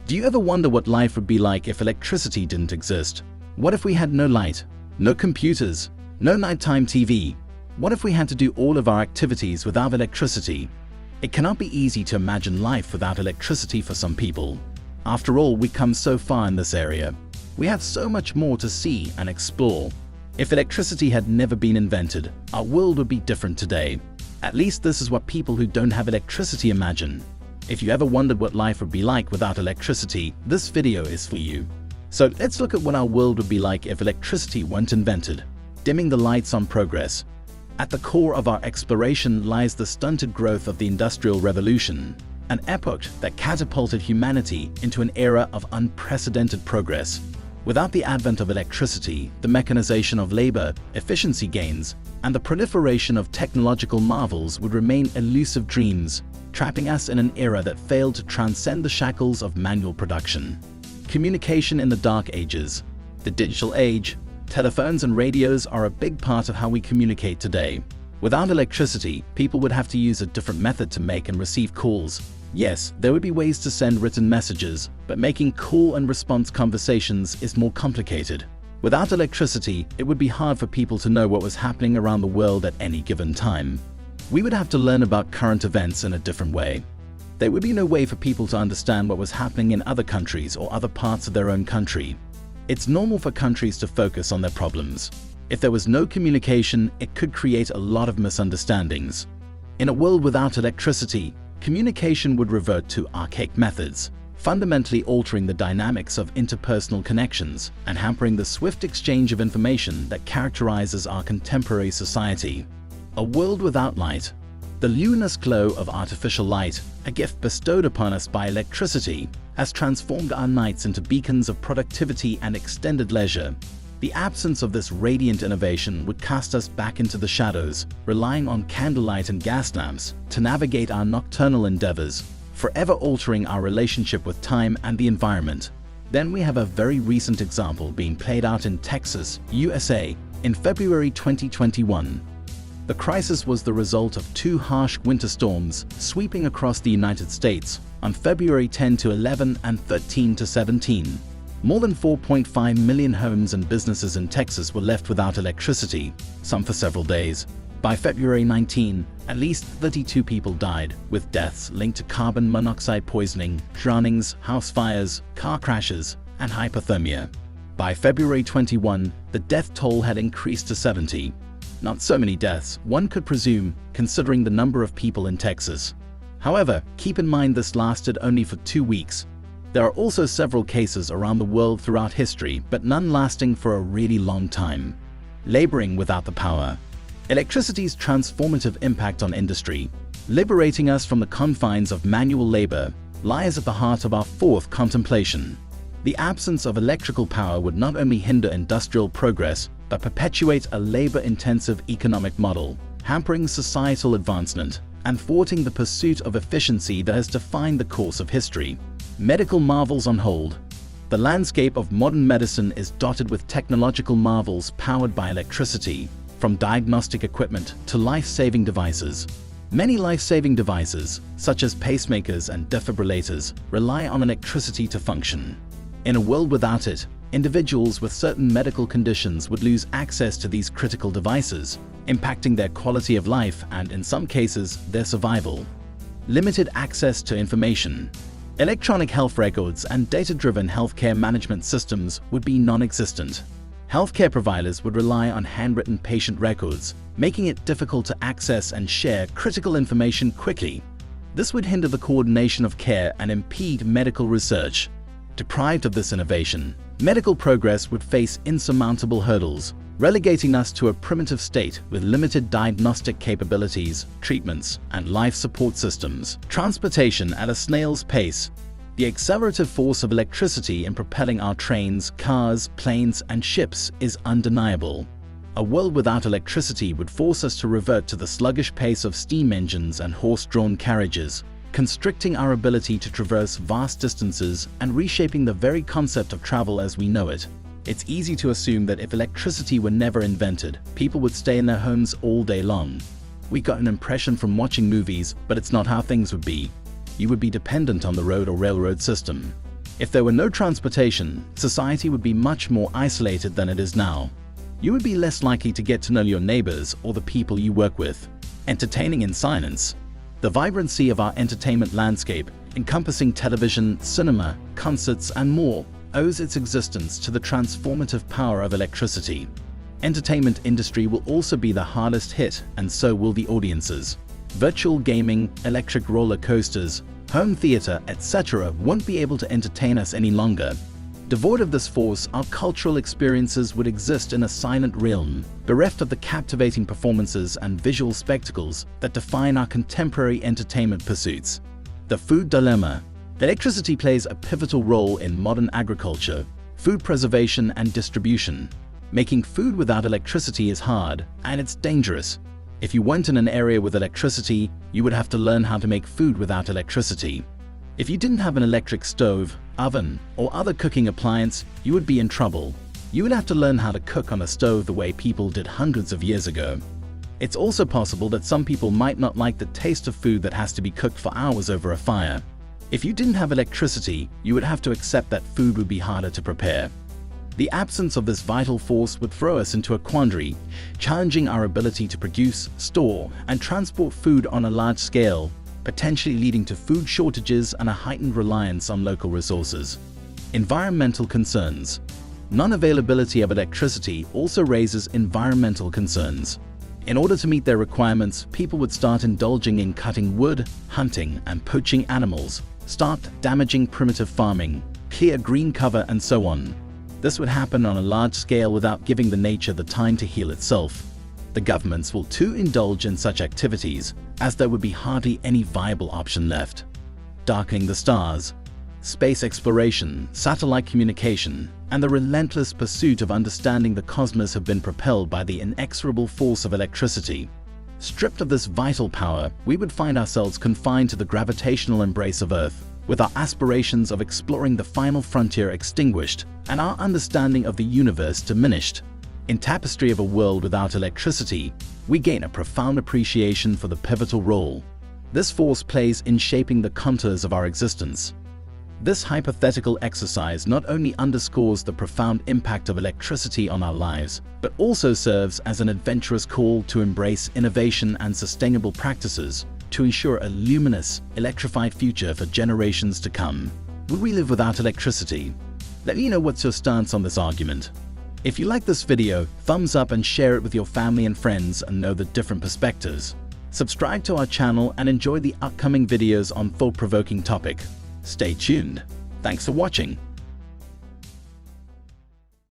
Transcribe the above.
Do you ever wonder what life would be like if electricity didn't exist? What if we had no light, no computers, no nighttime TV? What if we had to do all of our activities without electricity? It cannot be easy to imagine life without electricity for some people. After all, we come so far in this area. We have so much more to see and explore. If electricity had never been invented, our world would be different today. At least this is what people who don't have electricity imagine. If you ever wondered what life would be like without electricity, this video is for you. So let's look at what our world would be like if electricity weren't invented. Dimming the lights on progress. At the core of our exploration lies the stunted growth of the Industrial Revolution, an epoch that catapulted humanity into an era of unprecedented progress. Without the advent of electricity, the mechanization of labor, efficiency gains, and the proliferation of technological marvels would remain elusive dreams, trapping us in an era that failed to transcend the shackles of manual production. Communication in the Dark Ages. The digital age, telephones and radios are a big part of how we communicate today. Without electricity, people would have to use a different method to make and receive calls. Yes, there would be ways to send written messages, but making call and response conversations is more complicated. Without electricity, it would be hard for people to know what was happening around the world at any given time. We would have to learn about current events in a different way. There would be no way for people to understand what was happening in other countries or other parts of their own country. It's normal for countries to focus on their problems. If there was no communication, it could create a lot of misunderstandings. In a world without electricity, communication would revert to archaic methods, fundamentally altering the dynamics of interpersonal connections and hampering the swift exchange of information that characterizes our contemporary society. A world without light. The luminous glow of artificial light, a gift bestowed upon us by electricity, has transformed our nights into beacons of productivity and extended leisure. The absence of this radiant innovation would cast us back into the shadows, relying on candlelight and gas lamps to navigate our nocturnal endeavors, forever altering our relationship with time and the environment. Then we have a very recent example being played out in Texas, USA, in February 2021. The crisis was the result of two harsh winter storms sweeping across the United States on February 10 to 11 and 13 to 17. More than 4.5 million homes and businesses in Texas were left without electricity, some for several days. By February 19, at least 32 people died, with deaths linked to carbon monoxide poisoning, drownings, house fires, car crashes, and hypothermia. By February 21, the death toll had increased to 70. Not so many deaths, one could presume, considering the number of people in Texas. However, keep in mind this lasted only for 2 weeks. There are also several cases around the world throughout history, but none lasting for a really long time. Laboring without the power. Electricity's transformative impact on industry, liberating us from the confines of manual labor, lies at the heart of our fourth contemplation. The absence of electrical power would not only hinder industrial progress, but perpetuate a labor-intensive economic model, hampering societal advancement and thwarting the pursuit of efficiency that has defined the course of history. Medical marvels on hold. The landscape of modern medicine is dotted with technological marvels powered by electricity, from diagnostic equipment to life-saving devices. Many life-saving devices, such as pacemakers and defibrillators, rely on electricity to function. In a world without it, individuals with certain medical conditions would lose access to these critical devices, impacting their quality of life and, in some cases, their survival. Limited access to information. Electronic health records and data-driven healthcare management systems would be non-existent. Healthcare providers would rely on handwritten patient records, making it difficult to access and share critical information quickly. This would hinder the coordination of care and impede medical research. Deprived of this innovation, medical progress would face insurmountable hurdles, relegating us to a primitive state with limited diagnostic capabilities, treatments, and life support systems. Transportation at a snail's pace. The accelerative force of electricity in propelling our trains, cars, planes, and ships is undeniable. A world without electricity would force us to revert to the sluggish pace of steam engines and horse-drawn carriages, constricting our ability to traverse vast distances and reshaping the very concept of travel as we know it. It's easy to assume that if electricity were never invented, people would stay in their homes all day long. We got an impression from watching movies, but it's not how things would be. You would be dependent on the road or railroad system. If there were no transportation, society would be much more isolated than it is now. You would be less likely to get to know your neighbors or the people you work with. Entertaining in silence. The vibrancy of our entertainment landscape, encompassing television, cinema, concerts, and more, owes its existence to the transformative power of electricity. Entertainment industry will also be the hardest hit, and so will the audiences. Virtual gaming, electric roller coasters, home theater, etc. won't be able to entertain us any longer. Devoid of this force, our cultural experiences would exist in a silent realm, bereft of the captivating performances and visual spectacles that define our contemporary entertainment pursuits. The food dilemma. Electricity plays a pivotal role in modern agriculture, food preservation, and distribution. Making food without electricity is hard, and it's dangerous. If you weren't in an area with electricity, you would have to learn how to make food without electricity. If you didn't have an electric stove, oven, or other cooking appliance, you would be in trouble. You would have to learn how to cook on a stove the way people did hundreds of years ago. It's also possible that some people might not like the taste of food that has to be cooked for hours over a fire. If you didn't have electricity, you would have to accept that food would be harder to prepare. The absence of this vital force would throw us into a quandary, challenging our ability to produce, store, and transport food on a large scale, potentially leading to food shortages and a heightened reliance on local resources. Environmental concerns. Non-availability of electricity also raises environmental concerns. In order to meet their requirements, people would start indulging in cutting wood, hunting, and poaching animals, start damaging primitive farming, clear green cover, and so on. This would happen on a large scale without giving the nature the time to heal itself. The governments will too indulge in such activities, as there would be hardly any viable option left. Darkening the stars. Space exploration, satellite communication, and the relentless pursuit of understanding the cosmos have been propelled by the inexorable force of electricity. Stripped of this vital power, we would find ourselves confined to the gravitational embrace of Earth, with our aspirations of exploring the final frontier extinguished and our understanding of the universe diminished. In Tapestry of a World Without Electricity, we gain a profound appreciation for the pivotal role this force plays in shaping the contours of our existence. This hypothetical exercise not only underscores the profound impact of electricity on our lives, but also serves as an adventurous call to embrace innovation and sustainable practices to ensure a luminous, electrified future for generations to come. Will we live without electricity? Let me know what's your stance on this argument. If you like this video, thumbs up and share it with your family and friends and know the different perspectives. Subscribe to our channel and enjoy the upcoming videos on thought-provoking topic. Stay tuned. Thanks for watching.